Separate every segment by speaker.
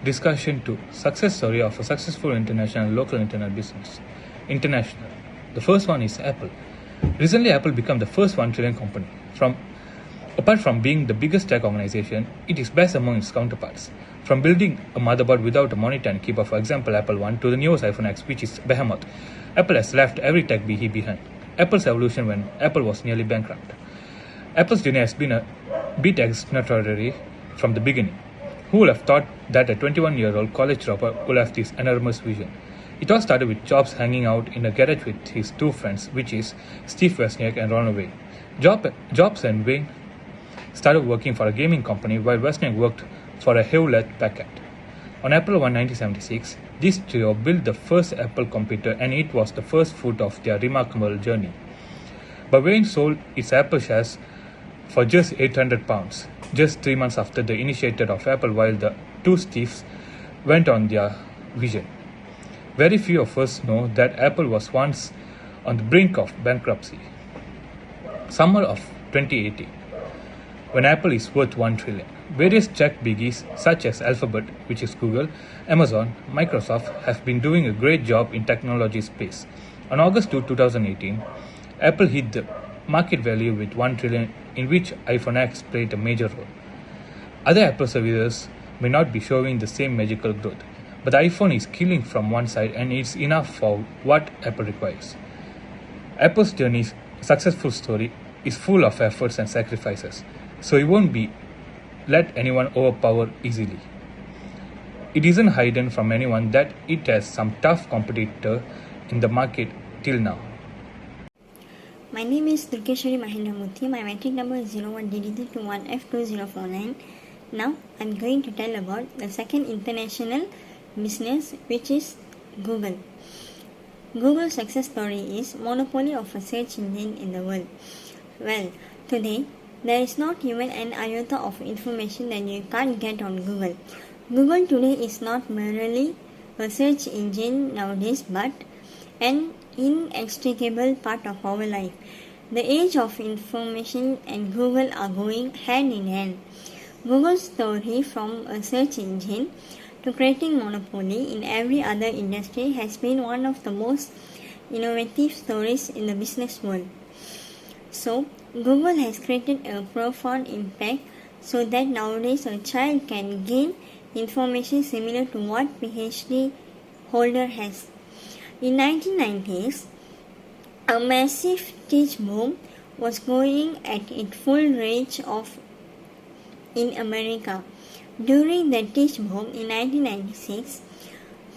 Speaker 1: Discussion 2. Success story of a successful international and local internet business. International. The first one is Apple. Recently, Apple became the first 1 trillion company. Apart from being the biggest tech organization, it is best among its counterparts. From building a motherboard without a monitor and keyboard, for example Apple I, to the newest iPhone X, which is behemoth, Apple has left every tech bee behind. Apple's evolution when Apple was nearly bankrupt. Apple's journey has been a bit extraordinary from the beginning. Who would have thought that a 21-year-old college dropout would have this enormous vision? It all started with Jobs hanging out in a garage with his two friends, which is Steve Wozniak and Ronald Wayne. Jobs and Wayne started working for a gaming company while Wozniak worked for a Hewlett-Packard. On April 1, 1976, this trio built the first Apple computer, and it was the first fruit of their remarkable journey. But Wayne sold its Apple shares for just £800, just 3 months after the initiator of Apple, while the two Steves went on their vision. Very few of us know that Apple was once on the brink of bankruptcy. Summer of 2018, when Apple is worth 1 trillion. Various tech biggies such as Alphabet, which is Google, Amazon, Microsoft have been doing a great job in technology space. On August 2, 2018, Apple hit the market value with 1 trillion, in which iPhone X played a major role. Other Apple services may not be showing the same magical growth, but the iPhone is killing from one side, and it's enough for what Apple requires. Apple's journey, successful story, is full of efforts and sacrifices, so it won't be let anyone overpower easily. It isn't hidden from anyone that it has some tough competitor in the market till now.
Speaker 2: My name is Discusion. My metric number is 01DD21F2049. Now I'm going to tell about the second international business, which is Google. Google's success story is monopoly of a search engine in the world. Well, today there is not even an iota of information that you can't get on Google. Google today is not merely a search engine nowadays, but an inextricable part of our life. The age of information and Google are going hand in hand. Google's story from a search engine to creating monopoly in every other industry has been one of the most innovative stories in the business world. So, Google has created a profound impact so that nowadays a child can gain information similar to what PhD holder has. In 1990s, a massive tech boom was going at its full rage in America. During the tech boom in 1996,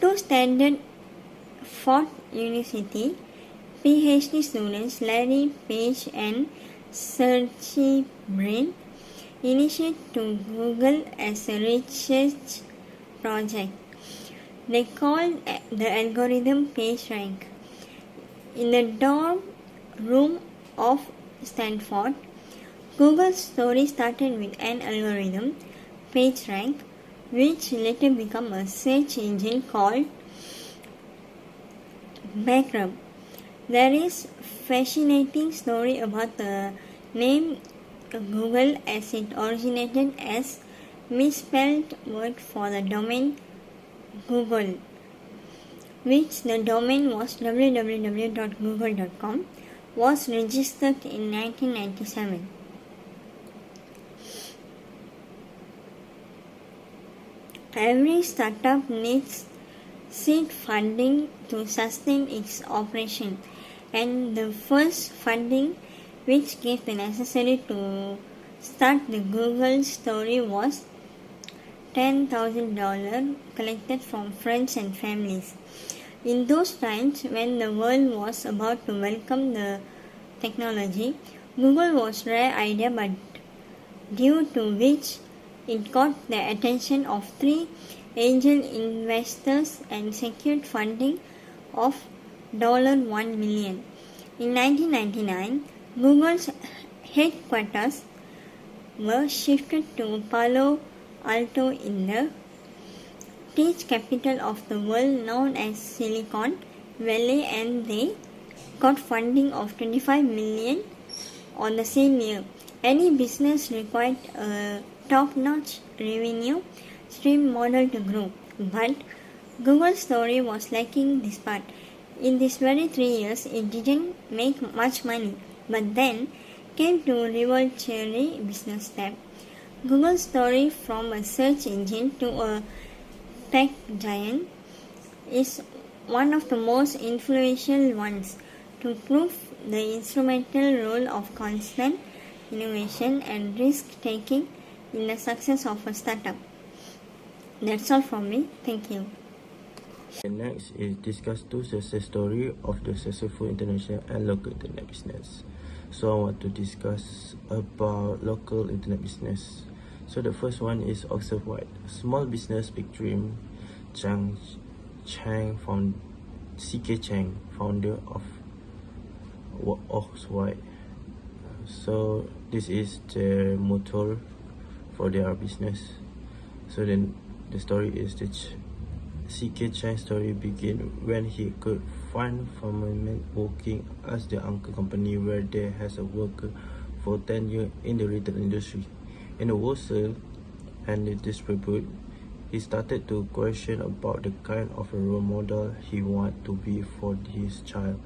Speaker 2: two Stanford University PhD students Larry Page and Sergey Brin initiated to Google as a research project. They called the algorithm PageRank. In the dorm room of Stanford, Google's story started with an algorithm, PageRank, which later became a search engine called Backrub. There is a fascinating story about the name Google, as it originated as misspelled word for the domain Google, which the domain was www.google.com, was registered in 1997. Every startup needs seed funding to sustain its operation, and the first funding which gave the necessary to start the Google story was $10,000 collected from friends and families. In those times when the world was about to welcome the technology, Google was a rare idea, but due to which it got the attention of 3 angel investors and secured funding of $1 million. In 1999, Google's headquarters were shifted to Palo Alto in the tech capital of the world known as Silicon Valley, and they got funding of $25 million on the same year. Any business required a top-notch revenue stream model to grow. But Google's story was lacking this part. In these very 3 years, it didn't make much money, but then came to revolutionary business step. Google's story from a search engine to a tech giant is one of the most influential ones to prove the instrumental role of constant innovation and risk taking in the success of a startup. That's all from me. Thank you.
Speaker 3: And next is discuss two success story of the successful international and local internet business. So I want to discuss about local internet business. So the first one is Oxford White, small business big dream. CK Chang, founder of Oxford. So this is their motor for their business. So then the story is that CK Chang's story began when he could find farmers working as the uncle company where they has a worker for 10 years in the retail industry. In the wholesale and the distribute, he started to question about the kind of a role model he want to be for his child,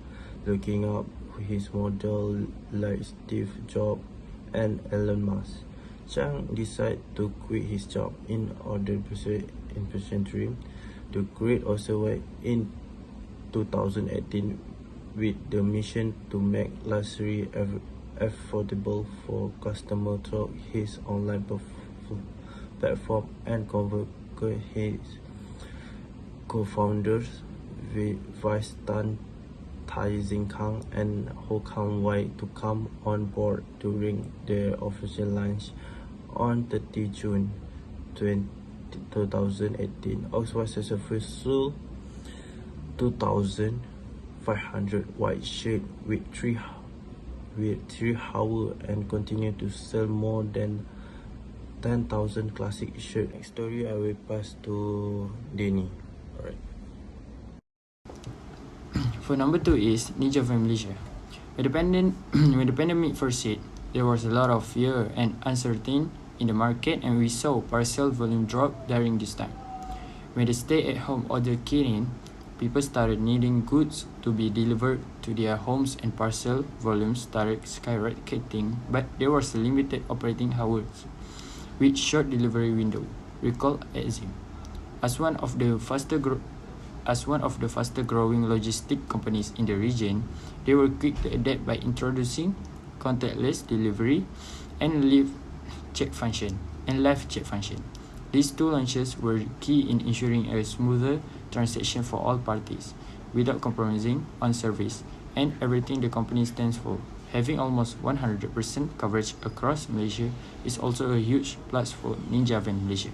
Speaker 3: looking up his model like Steve Jobs and Elon Musk. Chang decided to quit his job in order to pursue his dream to create Oxford in 2018 with the mission to make luxury affordable for customers through his online platform and convert his co-founders Vice Tan Tai Kang and Ho Kang Wai to come on board during their official launch on 30 June 2018. Oxford successfully sold 2,500 white shirts with three hours and continue to sell more than 10,000 classic shirts. Next story I will pass to Denny. Alright.
Speaker 4: For number 2 is Ninja from Malaysia. When the pandemic first hit, there was a lot of fear and uncertainty in the market, and we saw parcel volume drop during this time. When the stay-at-home order came in, people started needing goods to be delivered to their homes and parcel volumes started skyrocketing, but there was a limited operating hours with short delivery window. Recall Exim. As one of the faster growing logistic companies in the region, they were quick to adapt by introducing contactless delivery and live check function. These two launches were key in ensuring a smoother transaction for all parties, without compromising on service and everything the company stands for. Having almost 100% coverage across Malaysia is also a huge plus for Ninja Van Malaysia.